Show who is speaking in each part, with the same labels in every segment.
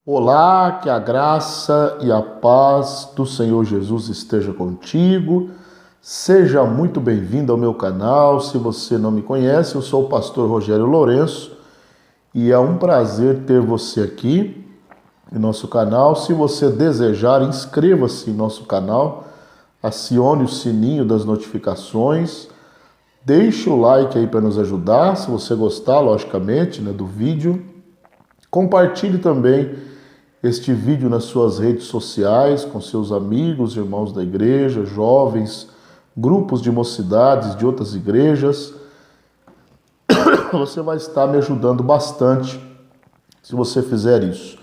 Speaker 1: Olá, que a graça e a paz do Senhor Jesus esteja contigo. Seja muito bem-vindo ao meu canal. Se você não me conhece, eu sou o pastor Rogério Lourenço e é um prazer ter você aqui em nosso canal. Se você desejar, inscreva-se em nosso canal, acione o sininho das notificações, deixe o like aí para nos ajudar, se você gostar, logicamente, do vídeo. Compartilhe também este vídeo nas suas redes sociais, com seus amigos, irmãos da igreja, jovens, grupos de mocidades de outras igrejas. Você vai estar me ajudando bastante se você fizer isso.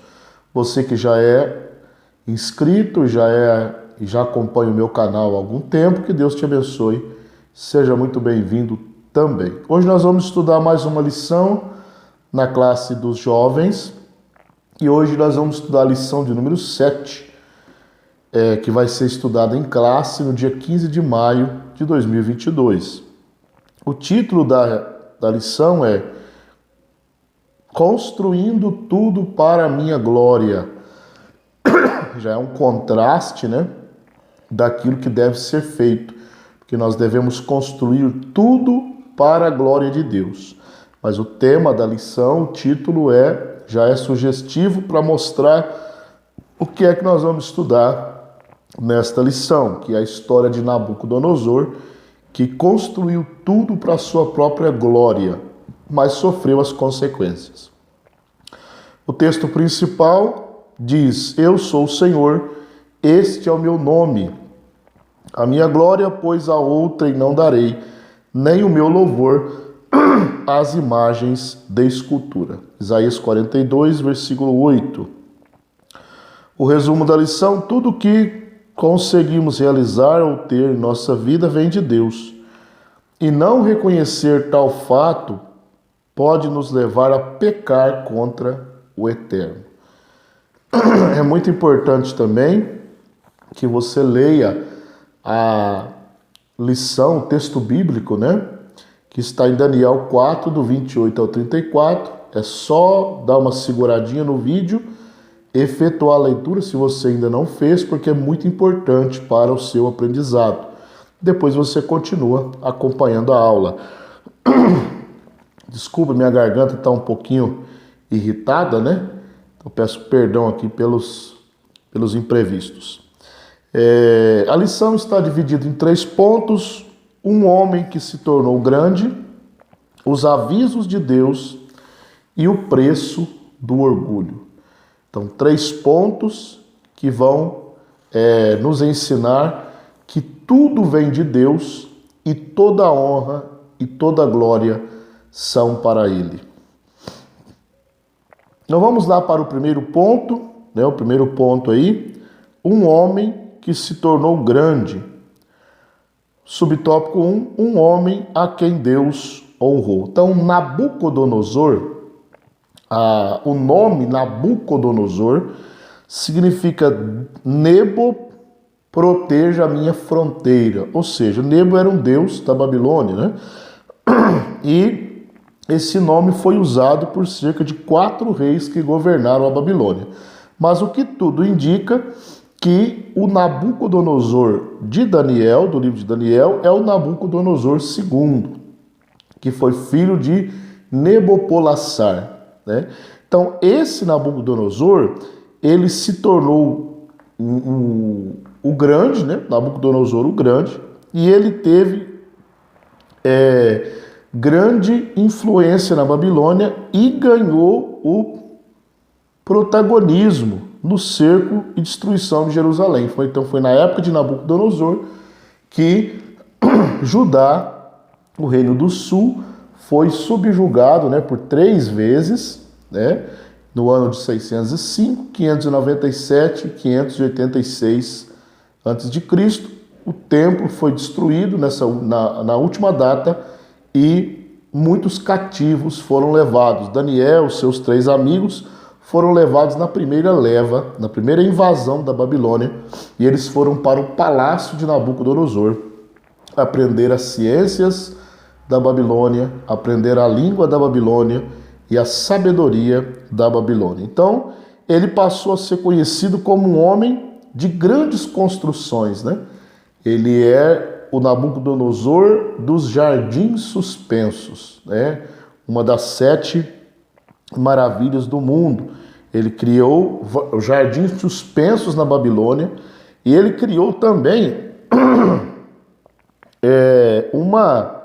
Speaker 1: Você que já é inscrito, já acompanha o meu canal há algum tempo, que Deus te abençoe. Seja muito bem-vindo também. Hoje nós vamos estudar mais uma lição na classe dos jovens. E hoje nós vamos estudar a lição de número 7, que vai ser estudada em classe no dia 15 de maio de 2022. O título da lição é Construindo Tudo para a Minha Glória. Já é um contraste, daquilo que deve ser feito, porque nós devemos construir tudo para a glória de Deus. Mas o tema da lição, o título já é sugestivo para mostrar o que é que nós vamos estudar nesta lição, que é a história de Nabucodonosor, que construiu tudo para a sua própria glória, mas sofreu as consequências. O texto principal diz: Eu sou o Senhor, este é o meu nome. A minha glória, pois, a outrem não darei, nem o meu louvor às imagens de escultura. Isaías 42, versículo 8. O resumo da lição: tudo que conseguimos realizar ou ter em nossa vida vem de Deus. E não reconhecer tal fato pode nos levar a pecar contra o Eterno. É muito importante também que você leia a lição, o texto bíblico, que está em Daniel 4, do 28 ao 34. É só dar uma seguradinha no vídeo, efetuar a leitura se você ainda não fez, porque é muito importante para o seu aprendizado. Depois você continua acompanhando a aula. Desculpa, minha garganta está um pouquinho irritada, Eu peço perdão aqui pelos imprevistos. A lição está dividida em 3 pontos. Um homem que se tornou grande, os avisos de Deus e o preço do orgulho. Então, 3 pontos que vão nos ensinar que tudo vem de Deus e toda a honra e toda a glória são para Ele. Então, vamos lá para o primeiro ponto, o primeiro ponto aí, um homem que se tornou grande. Subtópico 1, um homem a quem Deus honrou. Então, Nabucodonosor, o nome Nabucodonosor significa Nebo proteja a minha fronteira. Ou seja, Nebo era um deus da Babilônia, E esse nome foi usado por cerca de 4 reis que governaram a Babilônia. Mas o que tudo indica que o Nabucodonosor de Daniel, do livro de Daniel, é o Nabucodonosor II, que foi filho de Nebopolassar, Então, esse Nabucodonosor, ele se tornou o grande, Nabucodonosor o grande, e ele teve grande influência na Babilônia e ganhou o protagonismo no cerco e destruição de Jerusalém. Então foi na época de Nabucodonosor que Judá, o reino do sul, foi subjugado por 3 vezes, no ano de 605, 597 e 586 a.C. O templo foi destruído na última data e muitos cativos foram levados. Daniel, seus 3 amigos, foram levados na primeira leva, na primeira invasão da Babilônia, e eles foram para o palácio de Nabucodonosor aprender as ciências da Babilônia, aprender a língua da Babilônia e a sabedoria da Babilônia. Então, ele passou a ser conhecido como um homem de grandes construções, né? Ele é o Nabucodonosor dos jardins suspensos, né? Uma das 7 maravilhas do mundo. Ele criou os jardins suspensos na Babilônia e ele criou também uma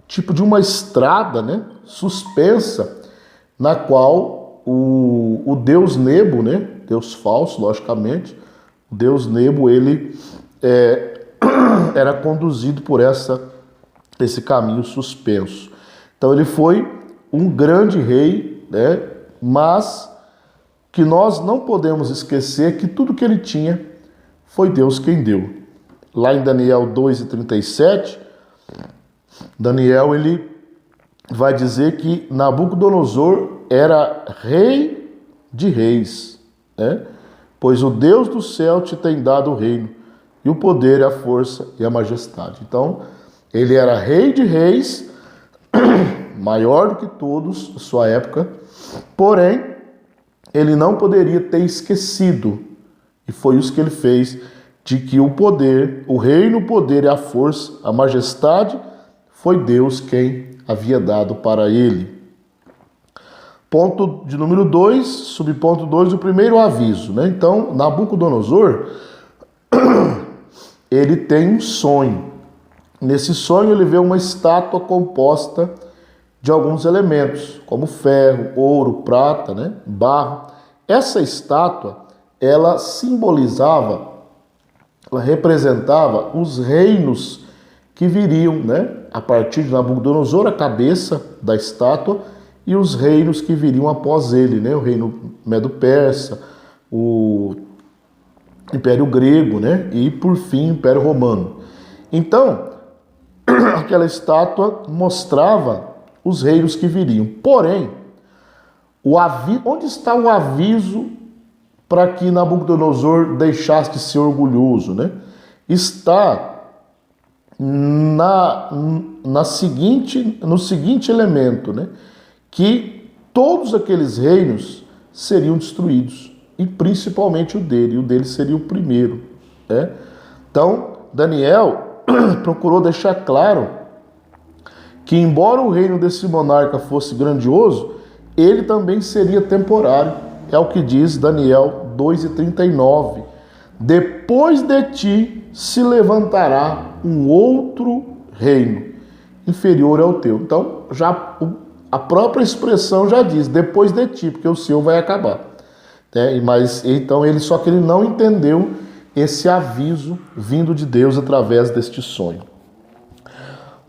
Speaker 1: tipo de uma estrada, né, suspensa, na qual o deus Nebo, né, deus falso, logicamente, o deus Nebo, ele era conduzido por esse caminho suspenso. Então ele foi um grande rei, né, mas que nós não podemos esquecer que tudo que ele tinha foi Deus quem deu. Lá em Daniel 2:37, Daniel ele vai dizer que Nabucodonosor era rei de reis, né? Pois o Deus do céu te tem dado o reino, e o poder, a força e a majestade. Então, ele era rei de reis, maior do que todos da sua época, porém, ele não poderia ter esquecido, e foi isso que ele fez, de que o poder, o reino, o poder e a força, a majestade, foi Deus quem havia dado para ele. Ponto de número 2, subponto 2, o primeiro aviso, né? Então, Nabucodonosor, ele tem um sonho. Nesse sonho ele vê uma estátua composta de alguns elementos, como ferro, ouro, prata, né? Barro. Essa estátua, ela simbolizava, ela representava os reinos que viriam, né? A partir de Nabucodonosor, a cabeça da estátua, e os reinos que viriam após ele, né? O reino Medo-Persa, o Império Grego, né? E por fim, o Império Romano. Então, aquela estátua mostrava os reinos que viriam. Porém, onde está o aviso para que Nabucodonosor deixasse de ser orgulhoso, né? Está no seguinte elemento, né? Que todos aqueles reinos seriam destruídos, e principalmente o dele seria o primeiro, né? Então, Daniel procurou deixar claro que, embora o reino desse monarca fosse grandioso, ele também seria temporário. É o que diz Daniel 2:39. Depois de ti se levantará um outro reino, inferior ao teu. Então, já a própria expressão já diz, depois de ti, porque o seu vai acabar, né? Mas então só que ele não entendeu esse aviso vindo de Deus através deste sonho.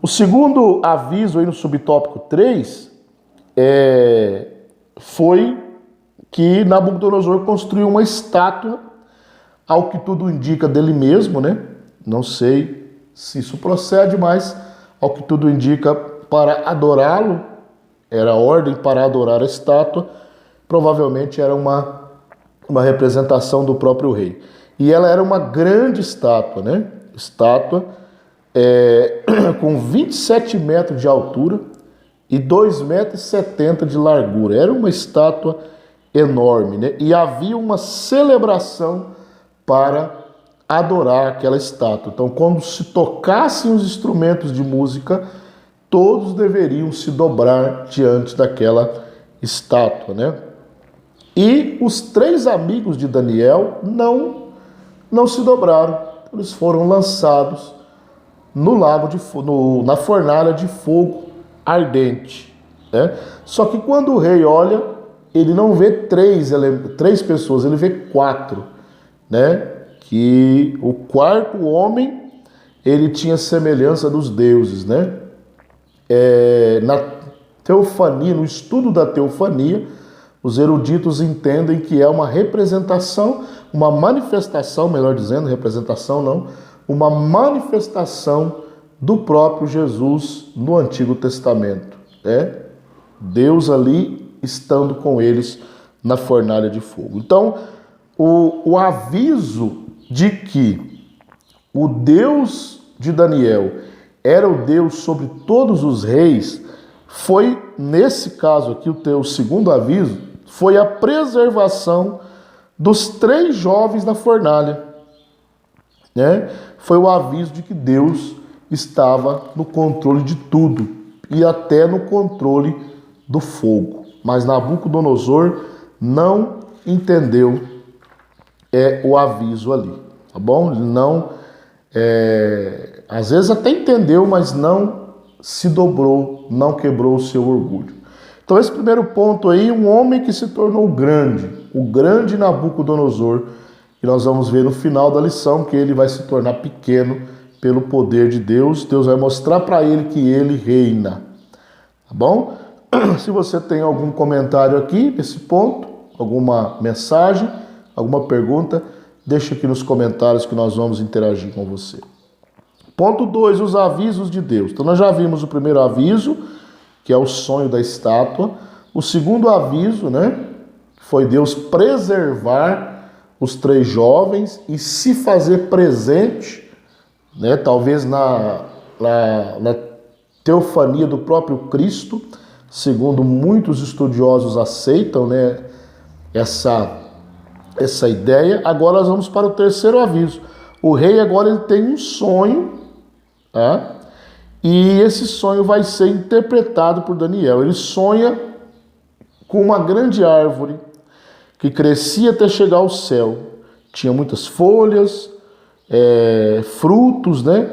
Speaker 1: O segundo aviso aí no subtópico 3 foi que Nabucodonosor construiu uma estátua, ao que tudo indica, dele mesmo, né? Não sei se isso procede, mas ao que tudo indica, para adorá-lo, era a ordem para adorar a estátua, provavelmente era uma representação do próprio rei. E ela era uma grande estátua, né? Estátua com 27 metros de altura e 2,70 metros de largura. Era uma estátua enorme, né? E havia uma celebração para adorar aquela estátua. Então, quando se tocassem os instrumentos de música, todos deveriam se dobrar diante daquela estátua, né? E os 3 amigos de Daniel não se dobraram. Eles foram lançados no lago na fornalha de fogo ardente, né? Só que quando o rei olha, ele não vê 3 pessoas, ele vê 4, né? Que o quarto homem, ele tinha semelhança dos deuses, né? Na teofania, no estudo da teofania, os eruditos entendem que é uma representação, uma manifestação, melhor dizendo, representação não, uma manifestação do próprio Jesus no Antigo Testamento, né? Deus ali estando com eles na fornalha de fogo. Então, o aviso de que o Deus de Daniel era o Deus sobre todos os reis foi, nesse caso aqui, o segundo aviso, foi a preservação dos 3 jovens na fornalha, né? Foi o aviso de que Deus estava no controle de tudo e até no controle do fogo. Mas Nabucodonosor não entendeu o aviso ali, tá bom? Ele não, às vezes até entendeu, mas não se dobrou, não quebrou o seu orgulho. Então esse primeiro ponto aí, um homem que se tornou grande, o grande Nabucodonosor, que nós vamos ver no final da lição que ele vai se tornar pequeno pelo poder de Deus. Deus vai mostrar para ele que ele reina, tá bom? Se você tem algum comentário aqui nesse ponto, alguma mensagem, alguma pergunta, deixa aqui nos comentários que nós vamos interagir com você. Ponto 2, os avisos de Deus. Então nós já vimos o primeiro aviso, que é o sonho da estátua. O segundo aviso, né, foi Deus preservar os 3 jovens e se fazer presente, né, talvez na teofania do próprio Cristo, segundo muitos estudiosos aceitam, né, essa ideia. Agora nós vamos para o terceiro aviso. O rei agora ele tem um sonho, tá? E esse sonho vai ser interpretado por Daniel. Ele sonha com uma grande árvore que crescia até chegar ao céu. Tinha muitas folhas, frutos, né?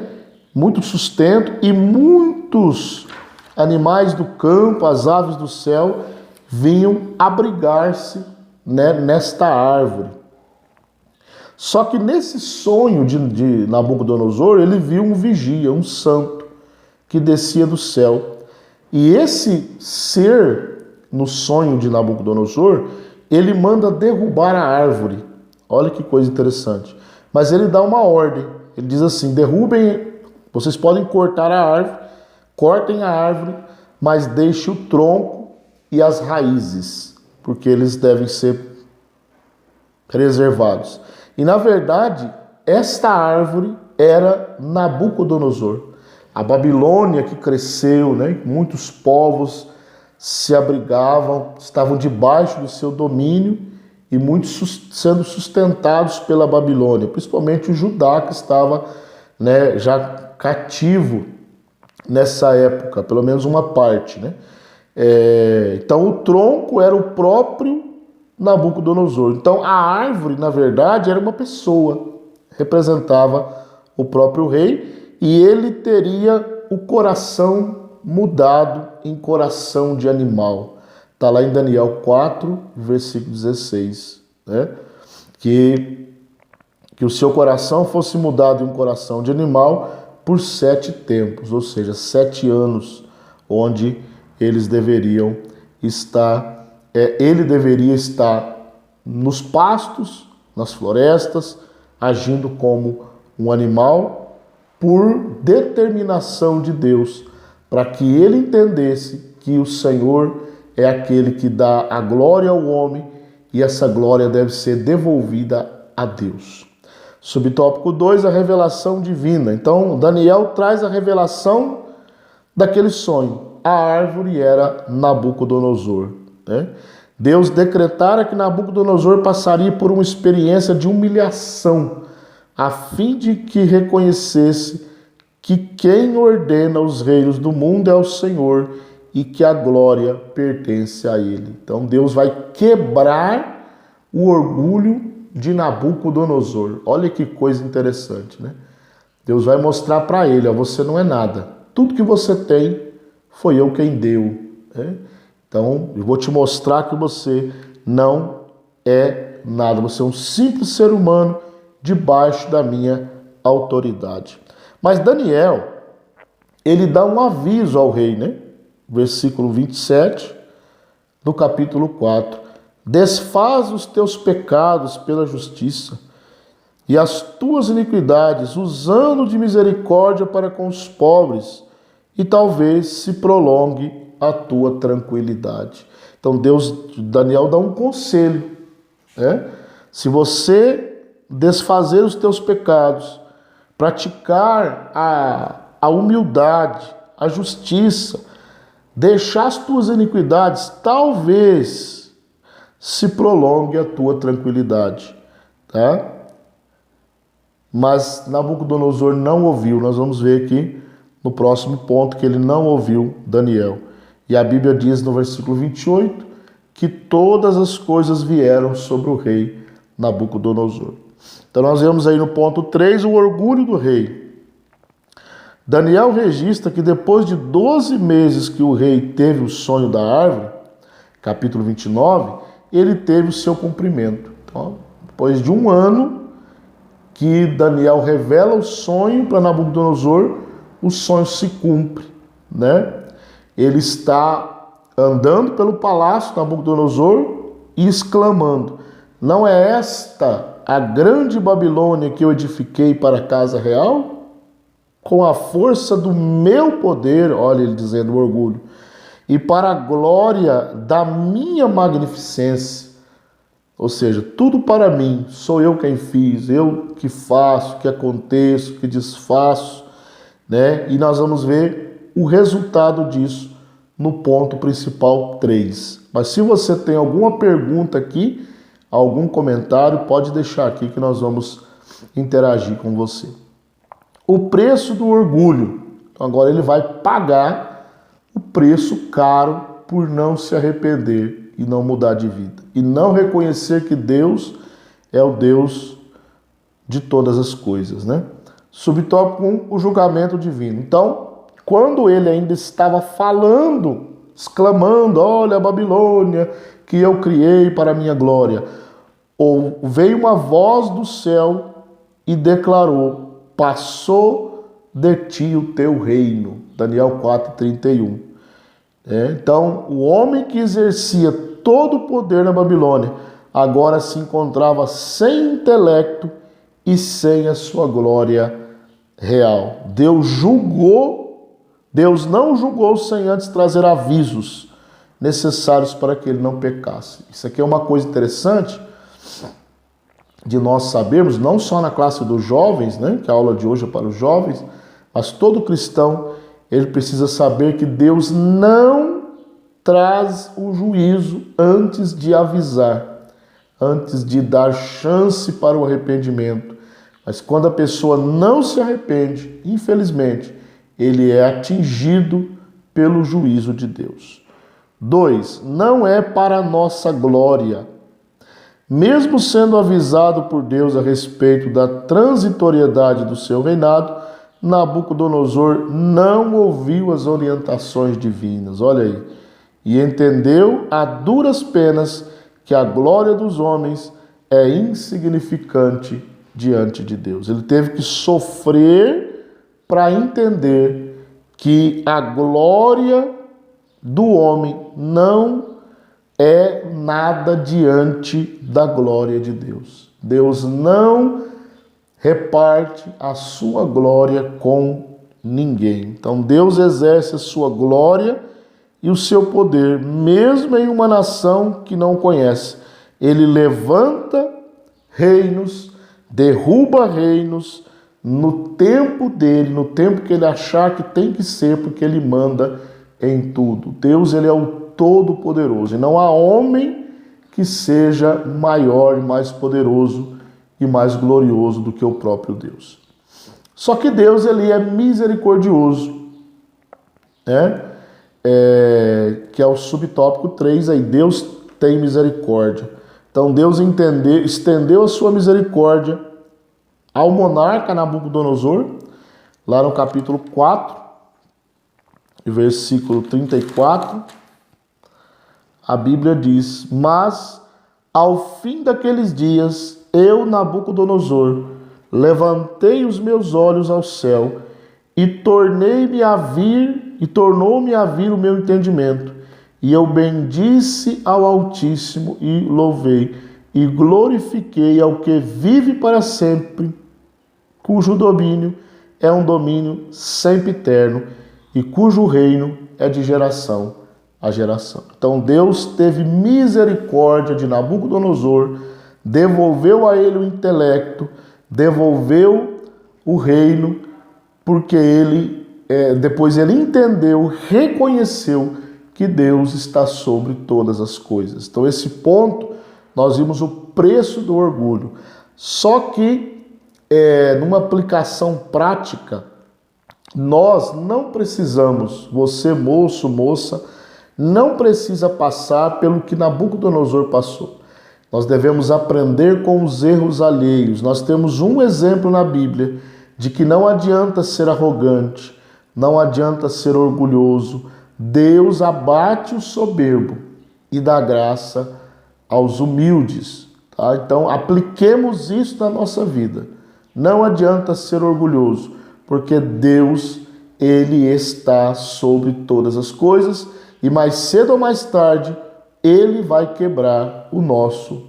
Speaker 1: Muito sustento e muitos animais do campo, as aves do céu, vinham abrigar-se, né, nesta árvore. Só que nesse sonho de Nabucodonosor, ele viu um vigia, um santo, que descia do céu. E esse ser, no sonho de Nabucodonosor, ele manda derrubar a árvore. Olha que coisa interessante. Mas ele dá uma ordem. Ele diz assim: derrubem, vocês podem cortar a árvore, cortem a árvore, mas deixe o tronco e as raízes, porque eles devem ser preservados. E na verdade, esta árvore era Nabucodonosor. A Babilônia que cresceu, né? Muitos povos se abrigavam, estavam debaixo do seu domínio e muitos sendo sustentados pela Babilônia, principalmente o Judá que estava, né, já cativo nessa época, pelo menos uma parte, né? Então o tronco era o próprio Nabucodonosor. Então a árvore, na verdade, era uma pessoa, representava o próprio rei, e ele teria o coração mudado em coração de animal. Está lá em Daniel 4, versículo 16, né? Que o seu coração fosse mudado em um coração de animal por 7 tempos, ou seja, 7 anos, onde eles deveriam estar, ele deveria estar nos pastos, nas florestas, agindo como um animal, por determinação de Deus, para que ele entendesse que o Senhor é aquele que dá a glória ao homem e essa glória deve ser devolvida a Deus. Subtópico 2, a revelação divina. Então, Daniel traz a revelação daquele sonho. A árvore era Nabucodonosor, né? Deus decretara que Nabucodonosor passaria por uma experiência de humilhação, a fim de que reconhecesse que quem ordena os reinos do mundo é o Senhor e que a glória pertence a Ele. Então Deus vai quebrar o orgulho de Nabucodonosor. Olha que coisa interessante, né? Deus vai mostrar para ele: ó, você não é nada. Tudo que você tem foi eu quem deu, né? Então eu vou te mostrar que você não é nada. Você é um simples ser humano debaixo da minha autoridade. Mas Daniel, ele dá um aviso ao rei, né? Versículo 27 do capítulo 4. Desfaz os teus pecados pela justiça e as tuas iniquidades, usando de misericórdia para com os pobres, e talvez se prolongue a tua tranquilidade. Então Daniel dá um conselho, né? Se você desfazer os teus pecados, praticar a humildade, a justiça, deixar as tuas iniquidades, talvez se prolongue a tua tranquilidade. Tá? Mas Nabucodonosor não ouviu. Nós vamos ver aqui no próximo ponto que ele não ouviu Daniel. E a Bíblia diz no versículo 28 que todas as coisas vieram sobre o rei Nabucodonosor. Então nós vemos aí no ponto 3 o orgulho do rei. Daniel registra que depois de 12 meses que o rei teve o sonho da árvore, capítulo 29, ele teve o seu cumprimento. Então, depois de um ano que Daniel revela o sonho para Nabucodonosor, o sonho se cumpre, né? Ele está andando pelo palácio de Nabucodonosor e exclamando: não é esta a grande Babilônia que eu edifiquei para a casa real? Com a força do meu poder, olha ele dizendo o orgulho, e para a glória da minha magnificência. Ou seja, tudo para mim, sou eu quem fiz, eu que faço, que aconteço, que desfaço, né? E nós vamos ver o resultado disso no ponto principal 3. Mas se você tem alguma pergunta aqui, algum comentário, pode deixar aqui que nós vamos interagir com você. O preço do orgulho. Então agora ele vai pagar o preço caro por não se arrepender e não mudar de vida. E não reconhecer que Deus é o Deus de todas as coisas, né? Subtópico 1, o julgamento divino. Então, quando ele ainda estava falando, exclamando, olha a Babilônia que eu criei para a minha glória, ou veio uma voz do céu e declarou: passou de ti o teu reino. Daniel 4:31. Então, o homem que exercia todo o poder na Babilônia agora se encontrava sem intelecto e sem a sua glória real. Deus não julgou sem antes trazer avisos necessários para que ele não pecasse. Isso aqui é uma coisa interessante de nós sabermos, não só na classe dos jovens, né, que a aula de hoje é para os jovens, mas todo cristão, ele precisa saber que Deus não traz o juízo antes de avisar, antes de dar chance para o arrependimento. Mas quando a pessoa não se arrepende, infelizmente, ele é atingido pelo juízo de Deus. 2. Não é para a nossa glória. Mesmo sendo avisado por Deus a respeito da transitoriedade do seu reinado, Nabucodonosor não ouviu as orientações divinas, olha aí, e entendeu a duras penas que a glória dos homens é insignificante diante de Deus. Ele teve que sofrer para entender que a glória do homem não é nada diante da glória de Deus. Deus não reparte a sua glória com ninguém. Então Deus exerce a sua glória e o seu poder, mesmo em uma nação que não conhece. Ele levanta reinos, derruba reinos no tempo dele, no tempo que ele achar que tem que ser, porque ele manda em tudo. Deus, ele é o Todo-Poderoso, e não há homem que seja maior e mais poderoso e mais glorioso do que o próprio Deus. Só que Deus, ele é misericordioso, né? Que é o subtópico 3 aí, Deus tem misericórdia. Então Deus estendeu a sua misericórdia ao monarca Nabucodonosor, lá no capítulo 4, versículo 34, a Bíblia diz: mas ao fim daqueles dias, eu, Nabucodonosor, levantei os meus olhos ao céu e tornou-me a vir o meu entendimento. E eu bendisse ao Altíssimo e louvei e glorifiquei ao que vive para sempre, cujo domínio é um domínio sempiterno e cujo reino é de geração a geração. Então Deus teve misericórdia de Nabucodonosor, devolveu a ele o intelecto, devolveu o reino, porque depois ele entendeu, reconheceu que Deus está sobre todas as coisas. Então esse ponto nós vimos o preço do orgulho. Só que, numa aplicação prática, nós não precisamos, você moço, moça, não precisa passar pelo que Nabucodonosor passou. Nós devemos aprender com os erros alheios. Nós temos um exemplo na Bíblia de que não adianta ser arrogante, não adianta ser orgulhoso. Deus abate o soberbo e dá graça aos humildes. Tá? Então, apliquemos isso na nossa vida. Não adianta ser orgulhoso, porque Deus, Ele está sobre todas as coisas e mais cedo ou mais tarde, Ele vai quebrar o nosso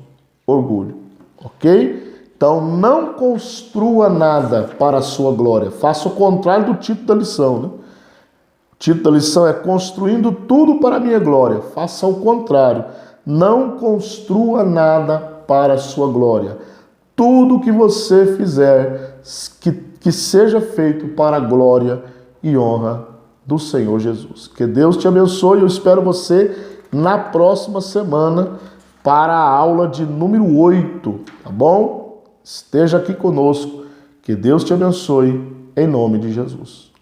Speaker 1: orgulho, ok? Então, não construa nada para a sua glória. Faça o contrário do título da lição, né? O título da lição é Construindo Tudo para a Minha Glória. Faça o contrário. Não construa nada para a sua glória. Tudo que você fizer, que seja feito para a glória e honra do Senhor Jesus. Que Deus te abençoe. Eu espero você na próxima semana para a aula de número 8, tá bom? Esteja aqui conosco. Que Deus te abençoe em nome de Jesus.